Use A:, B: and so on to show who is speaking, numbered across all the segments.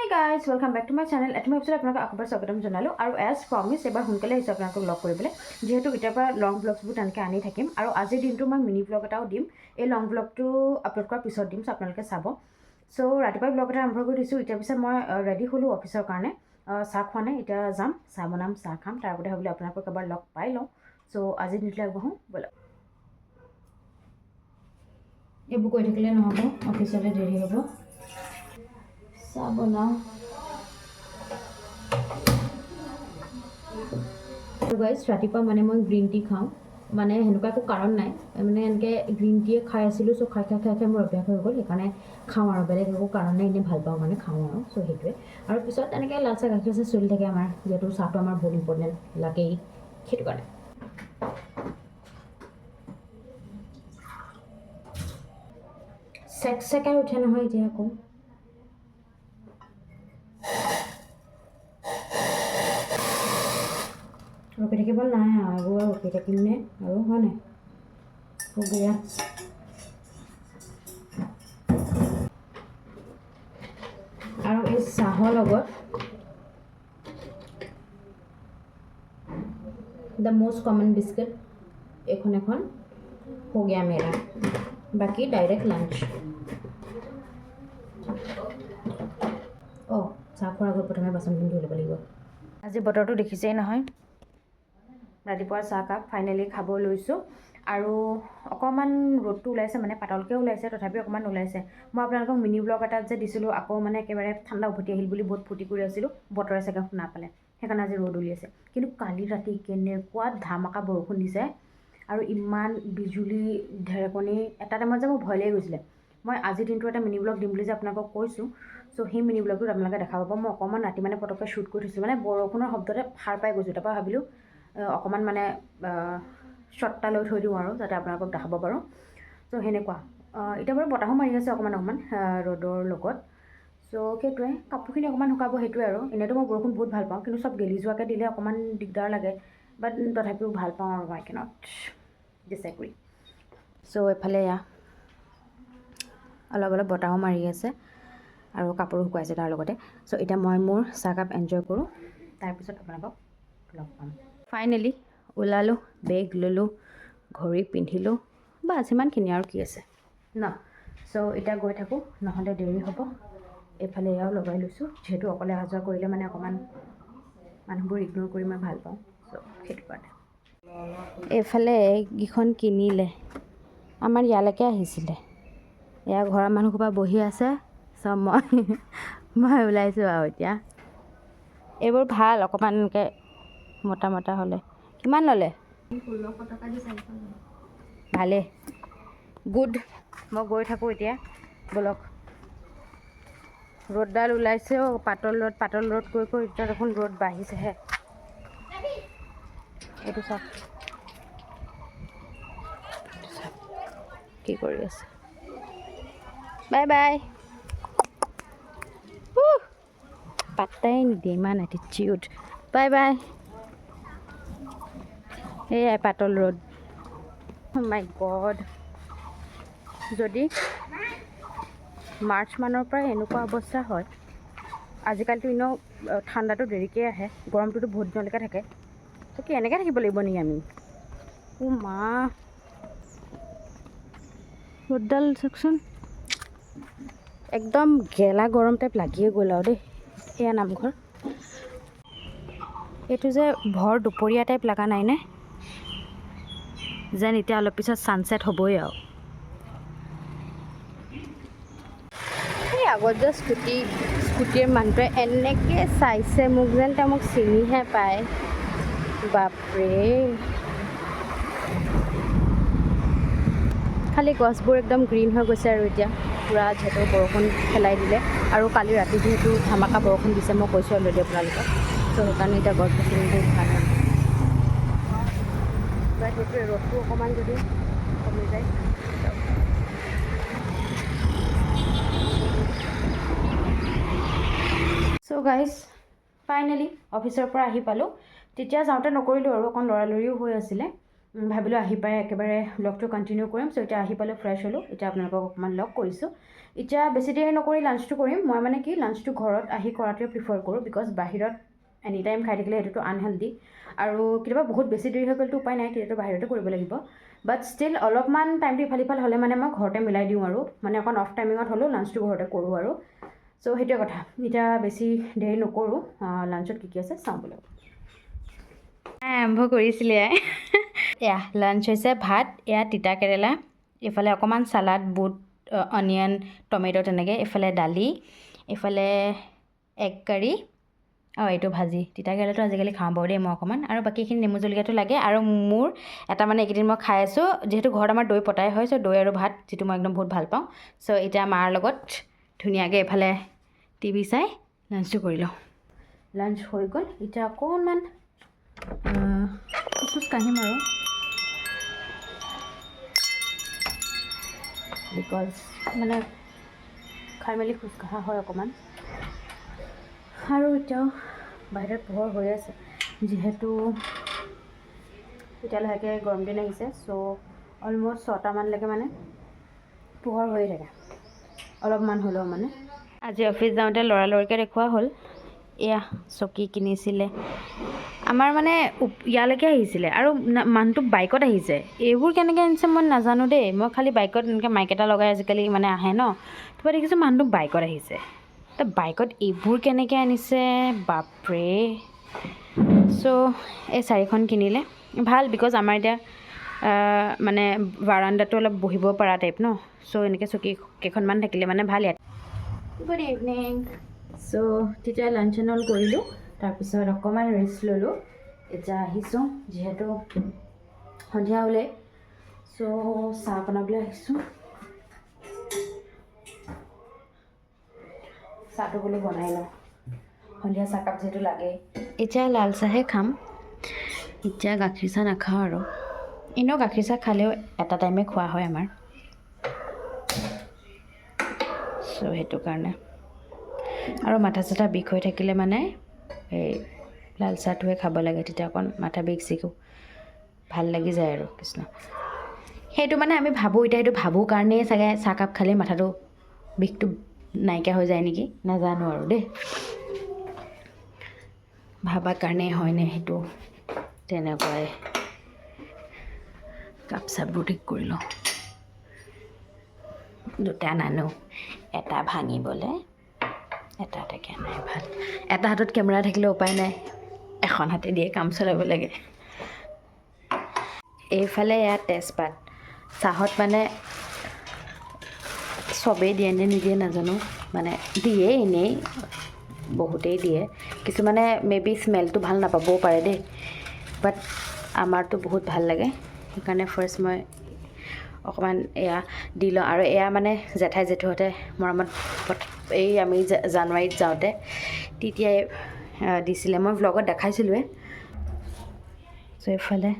A: guys, welcome back to my channel. At my episode আপোনাক আকবাৰ স্বাগতম জনালো আৰু as promise এবাৰ সোনকালে আহিছো আপোনাক ব্লগ কৰিবলৈ যেহেতু এটাৰ পৰা লং ব্লগছবোৰ তেনেকৈ আনি থাকিম আৰু আজিৰ দিনটো মই মিনি ব্লগ এটাও দিম এই লং ব্লগটো আপলোড কৰাৰ পিছত দিম সো আপোনালোকে চাব সো ৰাতিপুৱা ব্লগ এটা আৰম্ভ কৰি দিছো এতিয়া পিছত মই ৰেডি হলো অফিচৰ কাৰণে চাহ খোৱা নাই এতিয়া যাম চাহ বনাম চাহ খাম তাৰ আগতে ভাবিলো আপোনালোকক এবাৰ লগ পাই লওঁ সো আজিৰ দিনটো আগবঢ়ো ব'লক এইবোৰ কৈ থাকিলে নহ'ব অফিচলৈ দেৰি হ'ব চাহ বনাওঁ গাইজ ৰাতিপুৱা মানে মই গ্ৰীণ টি খাওঁ মানে সেনেকুৱা একো কাৰণ নাই মানে এনেকৈ গ্ৰীণ টিয়ে খাই আছিলোঁ চ' খাই মোৰ অভ্যাস হৈ গ'ল সেইকাৰণে খাওঁ আৰু বেলেগ একো কাৰণ নাই এনেই ভাল পাওঁ মানে খাওঁ আৰু চ' সেইটোৱে আৰু পিছত এনেকৈ লাল চাহ গাখীৰ চাহ চলি থাকে আমাৰ যিহেতু চাহটো আমাৰ বহুত ইম্পৰ্টেণ্ট লাগেই সেইটো কাৰণে চেকাই উঠে নহয় এতিয়া আকৌ ৰখি থাকিব নাই আৰু ৰখি থাকিম নে আৰু হয় নাই সুবিধা আৰু এই চাহৰ লগত দ্য মষ্ট কমন বিস্কুট এখন हो गया मेरा बाकी डायरेक्ट लंच চাহ খোৱাৰ আগত প্ৰথমে বাচনখিনি ধুই ল'ব লাগিব আজি বতৰটো দেখিছেই নহয় ৰাতিপুৱা চাহকাপ ফাইনেলি খাব লৈছোঁ আৰু অকণমান ৰ'দটো ওলাইছে মানে পাতলকৈ ওলাইছে তথাপিও অকণমান ওলাইছে মই আপোনালোকক মিনি ব্লগ এটাত যে দিছিলোঁ আকৌ মানে একেবাৰে ঠাণ্ডা উভতি আহিল বুলি বহুত ফূৰ্তি কৰি আছিলোঁ বতৰে চাগে শুনা পালে সেইকাৰণে আজি ৰ'দ উলিয়াইছে কিন্তু কালি ৰাতি কেনেকুৱা ধামাকা বৰষুণ দিছে আৰু ইমান বিজুলী ঢেৰেকণি এটা টাইমত যে মোৰ ভয় লাগি গৈছিলে মই আজিৰ দিনটো এটা মিনি ব্লগ দিম বুলি যে আপোনালোকক কৈছোঁ চ' সেই মিনি ব্লগটোত আপোনালোকে দেখা পাব মই অকণমান ৰাতি মানে পটককৈ শ্বুট কৰি থৈছোঁ মানে বৰষুণৰ শব্দতে সাৰ পাই গৈছোঁ তাৰপৰা ভাবিলোঁ অকণমান মানে শ্বট এটা লৈ থৈ দিওঁ আৰু যাতে আপোনালোকক দেখাব পাৰোঁ চ' সেনেকুৱা এতিয়া বাৰু বতাহো মাৰি আছে অকণমান ৰ'দৰ লগত চ' সেইটোৱে কাপোৰখিনি অকণমান শুকাব সেইটোৱে আৰু এনেইতো মই বৰষুণ বহুত ভাল পাওঁ কিন্তু চব গেলি যোৱাকৈ দিলে অকণমান দিগদাৰ লাগে বাট তথাপিও ভাল পাওঁ আৰু আই কেনট ডিছএগ্ৰী চ' এফালে এয়া অলপ বতাহো মাৰি আছে আৰু কাপোৰো শুকুৱাইছে তাৰ লগতে চ' এতিয়া মই মোৰ চাহকাপ এনজয় কৰোঁ তাৰপিছত আপোনালোকক লগ পাম ফাইনেলি ওলালোঁ বেগ ল'লোঁ ঘড়ী পিন্ধিলোঁ বাছ সিমানখিনি আৰু কি আছে ন চ' এতিয়া গৈ থাকোঁ নহ'লে দেৰি হ'ব এইফালে এয়াও লগাই লৈছোঁ যিহেতু অকলে অহা যোৱা কৰিলে মানে অকণমান মানুহবোৰ ইগন'ৰ কৰি মই ভাল পাওঁ চ' সেইটো কাৰণে এইফালে এইকেইখন কিনিলে আমাৰ ইয়ালৈকে আহিছিলে এয়া ঘৰৰ মানুহসোপা বহি আছে চব মই ওলাইছোঁ আৰু এতিয়া এইবোৰ ভাল অকণমান এনেকৈ মোটা হ'লে কিমান ল'লে 1600 টকা দি 400 ভালে গুড মই গৈ থাকোঁ এতিয়া বলক ৰ'দডাল ওলাইছে পাতল ৰ'দ কৈ এতিয়া দেখোন ৰ'দ বাঢ়িছেহে এইটো চাওক কি কৰি আছে বাই বাই পাত্তাই নিদিয়ে ইমান এটিটিউড বাই বাই এয়াই পাতল ৰ'দ মাই গড যদি মাৰ্চ মানৰ পৰা এনেকুৱা অৱস্থা হয় আজিকালিতো এনেও ঠাণ্ডাটো দেৰিকৈ আহে গৰমটোতো বহুত দিনলৈকে থাকে তো কি এনেকৈ থাকিব লাগিব নেকি আমি মা ৰ'দডাল চাওকচোন একদম গেলা গৰম টাইপ লাগিয়ে গ'ল আৰু দেই এয়া নামঘৰ এইটো যে ভৰ দুপৰীয়া টাইপ লগা নাইনে যেন এতিয়া অলপ পিছত ছানছেট হ'বই আৰু এই আগত যে স্কুটিৰ মানুহটোৱে এনেকৈ চাইছে মোক যেন তেওঁ মোক চিনিহে পায় বাপৰে খালি গছবোৰ একদম গ্ৰীণ হৈ গৈছে আৰু এতিয়া পূৰা যিহেতু বৰষুণ পেলাই দিলে আৰু কালি ৰাতি যিহেতু ধামাকা বৰষুণ দিছে মই কৈছোঁ অলৰেডি আপোনালোকক ত' সেইকাৰণে এতিয়া গছ গছনিবোৰ ভাল হয় বাট সেইটোৱে ৰ'দটো অকণমান যদি কমি যায় চ' গাইজ ফাইনেলি অফিচৰ পৰা আহি পালোঁ তেতিয়া যাওঁতে নকৰিলোঁ আৰু অকণ লৰালৰিও হৈ আছিলে ভাবিলোঁ আহি পাই একেবাৰে ব্লগটো কণ্টিনিউ কৰিম। চ' এতিয়া আহি পালোঁ, ফ্ৰেছ হ'লোঁ, এতিয়া আপোনালোকক অকণমান লগ কৰিছোঁ। এতিয়া বেছি দেৰি নকৰি লাঞ্চটো কৰিম। মই মানে কি লাঞ্চটো ঘৰত আহি কৰাটোৱে প্ৰিফাৰ কৰোঁ, বিকজ বাহিৰত এনি টাইম খাই থাকিলে সেইটোতো আনহেল্ডি, আৰু কেতিয়াবা বহুত বেছি দেৰি হৈ গ'লতো উপায় নাই, তেতিয়াতো বাহিৰতে কৰিব লাগিব। বাট ষ্টিল অলপমান টাইমটো ইফাল সিফাল হ'লে মানে মই ঘৰতে মিলাই দিওঁ, আৰু মানে অকণ অফ টাইমিঙত হ'লেও লাঞ্চটো ঘৰতে কৰোঁ আৰু। চ' সেইটোৱে কথা। এতিয়া বেছি দেৰি নকৰোঁ, লাঞ্চত কি আছে চাওঁ বোলো। আৰম্ভ কৰিছিলে এয়া লাঞ্চ হৈছে ভাত, এয়া তিতা কেৰেলা, এইফালে অকণমান চালাড, বুট, অনিয়ন, টমেটো তেনেকৈ, এইফালে দালি, এইফালে এগ কাৰী, এইটো ভাজি। তিতা কেৰেলাটো আজিকালি খাওঁ বাৰু দেই মই অকণমান, আৰু বাকীখিনি নেমু জলকীয়াটো লাগে। আৰু মোৰ এটা মানে এইকেইদিন মই খাই আছোঁ, যিহেতু ঘৰত আমাৰ দৈ পতাই হয়, চ' দৈ আৰু ভাত, যিটো মই একদম বহুত ভাল পাওঁ। চ' এতিয়া মাৰ লগত ধুনীয়াকৈ এইফালে টিভি চাই লাঞ্চটো কৰি লওঁ। লাঞ্চ হৈ গ'ল, এতিয়া অকণমান খোজ কাঢ়িম আৰু, বিকজ মানে খাই মেলি খোজ কঢ়া হয় অকণমান। আৰু এতিয়াও বাহিৰত পোহৰ হৈ আছে, যিহেতু এতিয়া লাহেকৈ গৰম দিন আহিছে। চ' অলম'ষ্ট 6টামানলৈকে মানে পোহৰ হৈয়ে থাকে, অলপমান হ'লেও মানে। আজি অফিচ যাওঁতে লৰালৰিকৈ দেখুওৱা হ'ল, এয়া চকী কিনিছিলে। আমাৰ মানে ইয়ালৈকে আহিছিলে, আৰু মানুহটো বাইকত আহিছে। এইবোৰ কেনেকৈ আনিছে মই নাজানো দেই, মই খালি বাইকত এনেকৈ মাইক এটা লগাই আজিকালি মানে আহে ন, তাৰপৰা দেখিছোঁ মানুহটো বাইকত আহিছে। তো বাইকত এইবোৰ কেনেকৈ আনিছে বাপৰে। চ' এই 4খন কিনিলে ভাল, বিকজ আমাৰ এতিয়া মানে বাৰাণ্ডাটো অলপ বহিব পৰা টাইপ ন, চ' এনেকৈ চকী কেইখনমান থাকিলে মানে ভাল ইয়াত। Good evening. চ' তেতিয়া লাঞ্চ এণ্ড অল কৰিলোঁ, তাৰপিছত অকণমান ৰেষ্ট ল'লোঁ। এতিয়া আহিছোঁ, যিহেতু সন্ধিয়া হ'লে, চ' চাহ বনাবলৈ আহিছোঁ। চাহটো বোলো বনাই লওঁ, সন্ধিয়া চাহকাপ যিহেতু লাগে। এতিয়া লাল চাহে খাম, এতিয়া গাখীৰ চাহ নাখাওঁ আৰু। এনেও গাখীৰ চাহ খালেও এটা টাইমে খোৱা হয় আমাৰ, চ' সেইটো কাৰণে। আৰু মাথা চাথা বিষ হৈ থাকিলে মানে এই লাল চাহটোৱে খাব লাগে, তেতিয়া অকণ মাথা বিষ চিষো ভাল লাগি যায় আৰু। কৃষ্ণ, সেইটো মানে আমি ভাবোঁ, এতিয়া সেইটো ভাবোঁ কাৰণেই চাগে চাহকাপ খালেই মাথাটো বিষটো নাইকিয়া হৈ যায় নেকি, নাজানো আৰু দেই। ভাবা কাৰণেই হয়নে সেইটো, তেনেকুৱাই। কাপ চাপবোৰ ঠিক কৰি লওঁ, দুটা নানো, এটা ভাঙিবলৈ, এটা থাকে নাই ভাল। এটা হাতত কেমেৰা থাকিলে উপায় নাই, এখন হাতে দিয়ে কাম চলাব লাগে। এইফালে ইয়াত তেজপাত, চাহত মানে চবেই দিয়ে নে নিদিয়ে নাজানো, মানে দিয়ে এনেই, বহুতেই দিয়ে। কিছুমানে মে বি স্মেলটো ভাল নাপাবও পাৰে দেই, বাট আমাৰতো বহুত ভাল লাগে, সেইকাৰণে ফাৰ্ষ্ট মই অকণমান এয়া দি লওঁ। আৰু এয়া মানে জেঠাই জেঠুহঁতে মৰমত এই আমি জানুৱাৰীত যাওঁতে তেতিয়াই দিছিলে, মই ভ্লগত দেখাইছিলোঁৱে। চ' এইফালে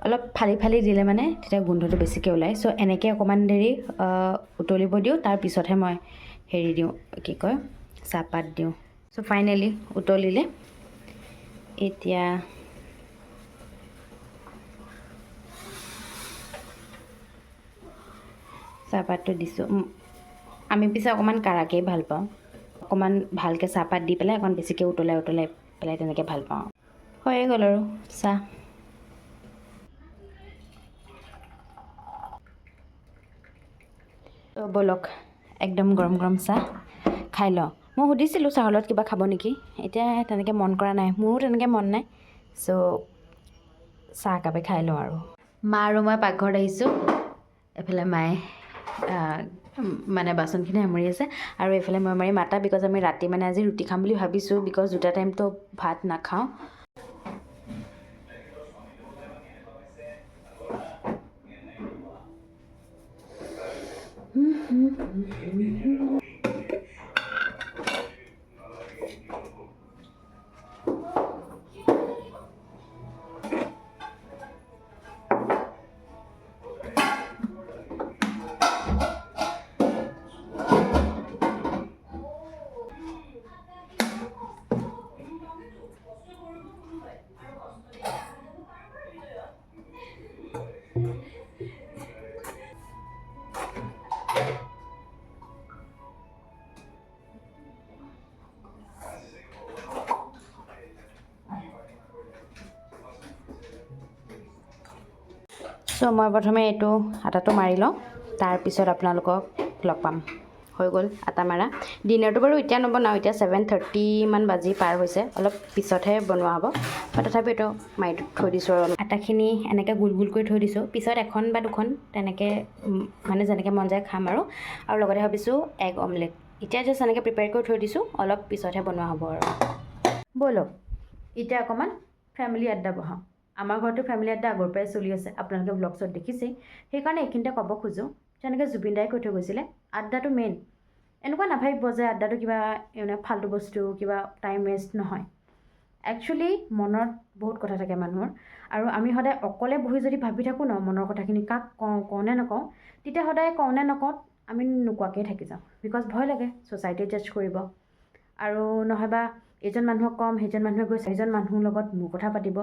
A: অলপ ফালি ফালি দিলে মানে তেতিয়া গোন্ধটো বেছিকৈ ওলায়। চ' এনেকৈ অকণমান দেৰি উতলিব দিওঁ, তাৰপিছতহে মই হেৰি দিওঁ, কি কয়, চাহপাত দিওঁ। চ' ফাইনেলি উতলিলে, এতিয়া চাহপাতটো দিছোঁ। আমি পিছে অকণমান কাৰাকেই ভাল পাওঁ, অকণমান ভালকৈ চাহপাত দি পেলাই অকণমান বেছিকৈ উতলাই পেলাই তেনেকৈ ভাল পাওঁ। হৈয়ে গ'ল আৰু চাহ। তো ব'লক, একদম গৰম গৰম চাহ খাই লওঁ। মই সুধিছিলোঁ চাহৰ লগত কিবা খাব নেকি, এতিয়া তেনেকৈ মন কৰা নাই, মোৰো তেনেকৈ মন নাই। চ' চাহ একাপে খাই লওঁ আৰু। মা আৰু মই পাকঘৰত আহিছোঁ, এফালে মায়ে মানে বাচনখিনি সামৰি আছে, আৰু এইফালে মই মাৰি মাতা, বিকজ আমি ৰাতি মানে আজি ৰুটি খাম বুলি ভাবিছোঁ, বিকজ দুটা টাইমতো ভাত নাখাওঁ। চ' মই প্ৰথমে এইটো আটাটো মাৰি লওঁ, তাৰপিছত আপোনালোকক লগ পাম। হৈ গ'ল আটা মাৰা। ডিনাৰটো বাৰু এতিয়া নবনাওঁ, এতিয়া 7:30 মান বাজি পাৰ হৈছে, অলপ পিছতহে বনোৱা হ'ব। মই তথাপি এইটো মাৰি থৈ দিছোঁ আৰু আটাখিনি এনেকৈ গোল গোল কৰি থৈ দিছোঁ। পিছত এখন বা দুখন তেনেকৈ মানে যেনেকৈ মন যায় খাম আৰু লগতে ভাবিছোঁ এগ অমলেট। এতিয়া জাষ্ট এনেকৈ প্ৰিপেয়াৰ কৰি থৈ দিছোঁ, অলপ পিছতহে বনোৱা হ'ব আৰু। ব'লক এতিয়া অকণমান ফেমিলি আড্ডা বহাওঁ। আমাৰ ঘৰতো ফেমিলি আড্ডা আগৰ পৰাই চলি আছে, আপোনালোকে ব্লগছত দেখিছেই। সেইকাৰণে এইখিনিতে ক'ব খোজোঁ, যেনেকৈ জুবিন দাই কৈ থৈ গৈছিলে, আড্ডাটো মেইন। এনেকুৱা নাভাবিব যে আড্ডাটো কিবা ফাল্টু বস্তু, কিবা টাইম ৱেষ্ট নহয়। একচুৱেলি মনত বহুত কথা থাকে মানুহৰ, আৰু আমি সদায় অকলে বহি যদি ভাবি থাকোঁ ন মনৰ কথাখিনি, কাক কওঁ নে নকওঁ, তেতিয়া সদায় কওঁ নে নকওঁ আমি নোকোৱাকৈ থাকি যাওঁ। বিকজ ভয় লাগে ছ'চাইটিয়ে জাজ কৰিব, আৰু নহয়বা এইজন মানুহক ক'ম, সেইজন মানুহে গৈ চাৰিজন মানুহৰ লগত মোৰ কথা পাতিব।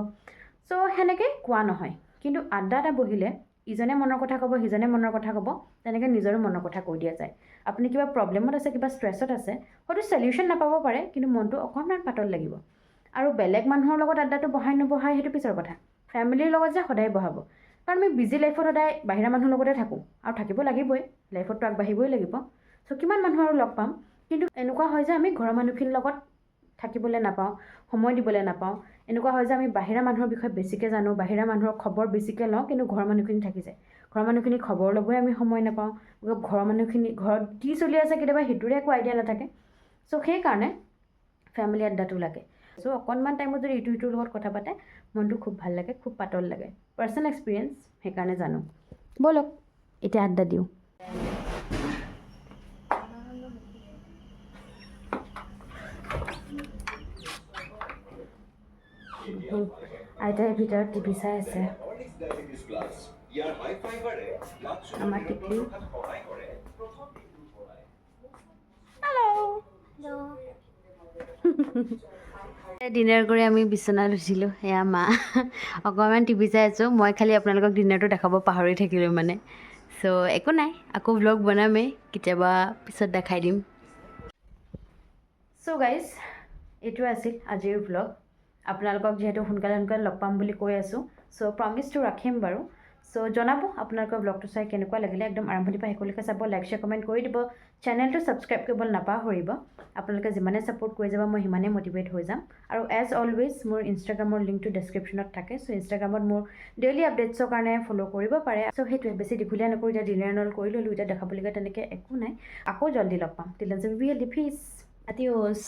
A: চ' সেনেকৈ কোৱা নহয়। কিন্তু আড্ডা এটা বহিলে ইজনে মনৰ কথা ক'ব, সিজনে মনৰ কথা ক'ব, তেনেকৈ নিজৰো মনৰ কথা কৈ দিয়া যায়। আপুনি কিবা প্ৰব্লেমত আছে, কিবা ষ্ট্ৰেছত আছে, হয়তো চলিউশ্যন নাপাব পাৰে, কিন্তু মনটো অকণমান পাতল লাগিব। আৰু বেলেগ মানুহৰ লগত আড্ডাটো বহাই নবহাই সেইটো পিছৰ কথা, ফেমিলিৰ লগত যে সদায় বহাব। কাৰণ আমি বিজি লাইফত সদায় বাহিৰা মানুহৰ লগতে থাকোঁ, আৰু থাকিব লাগিবই, লাইফতটো আগবাঢ়িবই লাগিব। চ' কিমান মানুহ আৰু লগ পাম, কিন্তু এনেকুৱা হয় যে আমি ঘৰৰ মানুহখিনিৰ লগত থাকিবলৈ নাপাওঁ, সময় দিবলৈ নাপাওঁ। এনেকুৱা হয় যে আমি বাহিৰা মানুহৰ বিষয়ে বেছিকৈ জানো, বাহিৰা মানুহৰ খবৰ বেছিকৈ লওঁ, কিন্তু ঘৰৰ মানুহখিনি থাকি যায়। ঘৰৰ মানুহখিনি খবৰ ল'বই আমি সময় নাপাওঁ। ঘৰৰ মানুহখিনি ঘৰত কি চলি আছে কেতিয়াবা সেইটোৰে একো আইডিয়া নাথাকে। চ' সেইকাৰণে ফেমিলি আড্ডাটো লাগে। চ' অকণমান টাইমত যদি ইটো সিটোৰ লগত কথা পাতে, মনটো খুব ভাল লাগে, খুব পাতল লাগে। পাৰ্চনেল এক্সপিৰিয়েঞ্চ, সেইকাৰণে জানো। ব'লক এতিয়া আড্ডা দিওঁ। আইতাই ভিতৰত টিভি চাই আছে। আমাৰ টিকলি ডিনাৰ কৰি আমি বিচনাত উঠিলোঁ। এয়া মা অকণমান টিভি চাই আছোঁ। মই খালি আপোনালোকক ডিনাৰটো দেখাব পাহৰি থাকিলোঁ মানে। চ' একো নাই, আকৌ ভ্লগ বনামেই কেতিয়াবা, পিছত দেখাই দিম। চ' গাইজ, এইটো আছিল আজিৰ ভ্লগ। আপোনালোকক যিহেতু সোনকালে লগ পাম বুলি কৈ আছোঁ, চ' প্ৰমিছটো ৰাখিম বাৰু। চ' জনাব আপোনালোকৰ ব্লগটো চাই কেনেকুৱা লাগিলে। একদম আৰম্ভণিৰ পৰা শেষলৈকে চাব, লাইক শ্বেয়াৰ কমেণ্ট কৰি দিব। চেনেলটো ছাবস্ক্ৰাইব কৰিবলৈ নাপাহৰিব। আপোনালোকে যিমানে ছাপোৰ্ট কৰি যাব, মই সিমানেই মটিভেট হৈ যাম। আৰু এজ অলৱেজ মোৰ ইনষ্টাগ্ৰামৰ লিংকটো ডেছক্ৰিপশ্যনত থাকে। চ' ইনষ্টাগ্ৰামত মোৰ ডেইলি আপডেটছৰ কাৰণে ফ'ল' কৰিব পাৰে। চ' সেইটোৱে, বেছি দীঘলীয়া নকৰোঁ। এতিয়া ডিনাৰ নল কৰি ল'লোঁ, এতিয়া দেখাবলগীয়া তেনেকৈ একো নাই। আকৌ জল্দি লগ পাম। টিল দেন পিছ। Adiós.